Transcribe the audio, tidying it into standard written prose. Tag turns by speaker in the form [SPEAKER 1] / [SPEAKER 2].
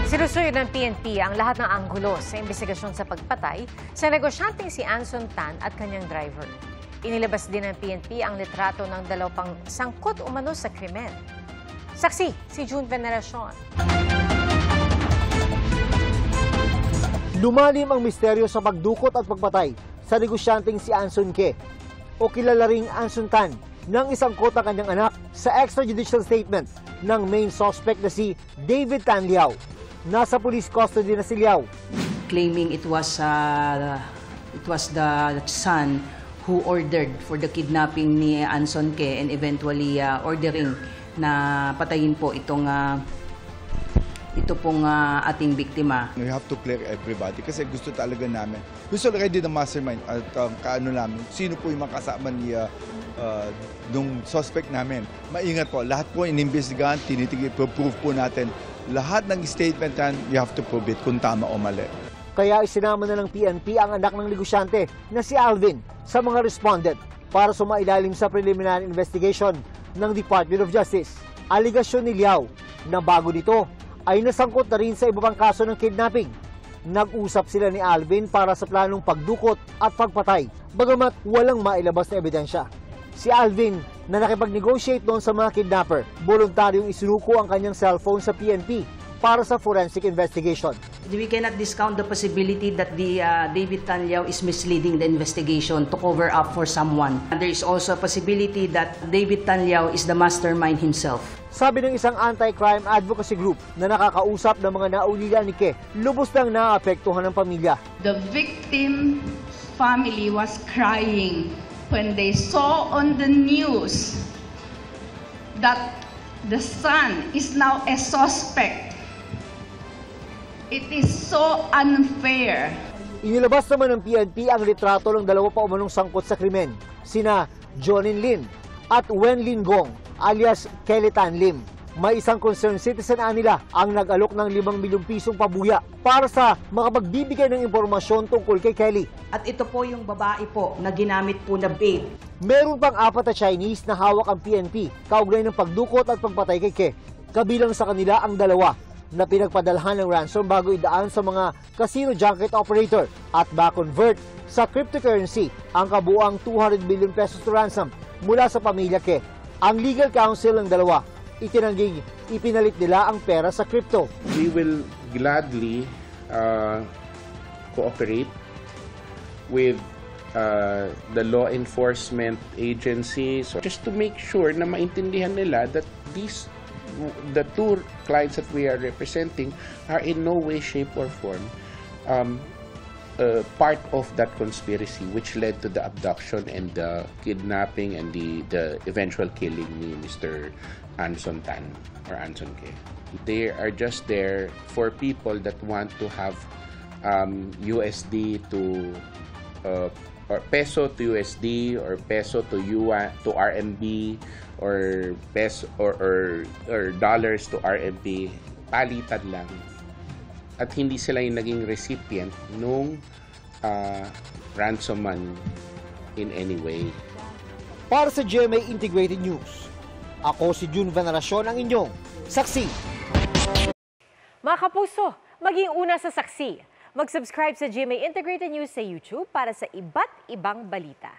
[SPEAKER 1] Sinusuyo ng PNP ang lahat ng anggulo sa investigasyon sa pagpatay sa negosyanteng si Anson Tan at kanyang driver. Inilabas din ng PNP ang litrato ng dalawang sangkot umano sa krimen. Saksi, si June Veneracion.
[SPEAKER 2] Lumalim ang misteryo sa pagdukot at pagpatay sa negosyanteng si Anson Ke o kilala ring Anson Tan ng isang kota kanyang anak sa extrajudicial statement ng main suspect na si David Tan Liao. Nasa police custody na si Liao.
[SPEAKER 3] Claiming it was the son who ordered for the kidnapping ni Anson Ke and eventually ordering na patayin po ito pong ating biktima.
[SPEAKER 4] We have to clear everybody kasi gusto talaga namin. Gusto already the mastermind at kaano namin, sino po yung makasama ni nung suspect namin. Maingat po, lahat po inimbestigahan, tinitigil, prove po natin. Lahat ng statement yan, you have to prove it kung tama o mali.
[SPEAKER 2] Kaya isinama na ng PNP ang anak ng negosyante na si Alvin sa mga respondent para sumailalim sa preliminary investigation ng Department of Justice. Aligasyon ni Liao na bago nito ay nasangkot na rin sa iba pang kaso ng kidnapping. Nag-usap sila ni Alvin para sa planong pagdukot at pagpatay, bagamat walang mailabas na ebidensya. Si Alvin na nakipag-negotiate noon sa mga kidnapper, voluntaryong isinuko ang kanyang cellphone sa PNP para sa forensic investigation.
[SPEAKER 3] We cannot discount the possibility that the David Tan Liao is misleading the investigation to cover up for someone. And there is also a possibility that David Tan Liao is the mastermind himself.
[SPEAKER 2] Sabi ng isang anti-crime advocacy group na nakakausap ng mga naulila ni Ke, lubos nang naapektuhan ng pamilya.
[SPEAKER 5] The victim family was crying when they saw on the news that the son is now a suspect. It is so unfair.
[SPEAKER 2] Inilabas naman ng PNP ang litrato ng dalawa pa umanong sangkot sa krimen, sina Jonin Lin at Wen Lin Gong alias Kelly Tan Lim. May isang concerned citizen nila ang nag-alok ng 5 milyong pisong pabuya para sa makapagbibigay ng impormasyon tungkol kay Kelly.
[SPEAKER 3] At ito po yung babae po na ginamit po na bait.
[SPEAKER 2] Meron pang 4 na Chinese na hawak ang PNP kaugnay ng pagdukot at pagpatay kay Ke. Kabilang sa kanila ang 2 na pinagpadalhan ng ransom bago idaan sa mga casino junket operator at ma-convert sa cryptocurrency ang kabuang 200 billion pesos to ransom mula sa pamilya Ke. Ang legal counsel ng 2 itinangging ipinalit nila ang pera sa crypto.
[SPEAKER 6] We will gladly cooperate with the law enforcement agencies just to make sure na maintindihan nila that the 2 clients that we are representing are in no way, shape, or form part of that conspiracy which led to the abduction and the kidnapping and the eventual killing ni Mr. Anson Tan or Anson Ke. They are just there for people that want to have USD to or peso to USD or peso to yuan to RMB or peso or dollars to RMB, palitan lang. At hindi sila yung naging recipient nung ransom man in any way.
[SPEAKER 2] Para sa GMA Integrated News, ako si June Veneracion, ang inyong saksi.
[SPEAKER 1] Mga kapuso, maging una sa saksi. Mag-subscribe sa GMA Integrated News sa YouTube para sa iba't ibang balita.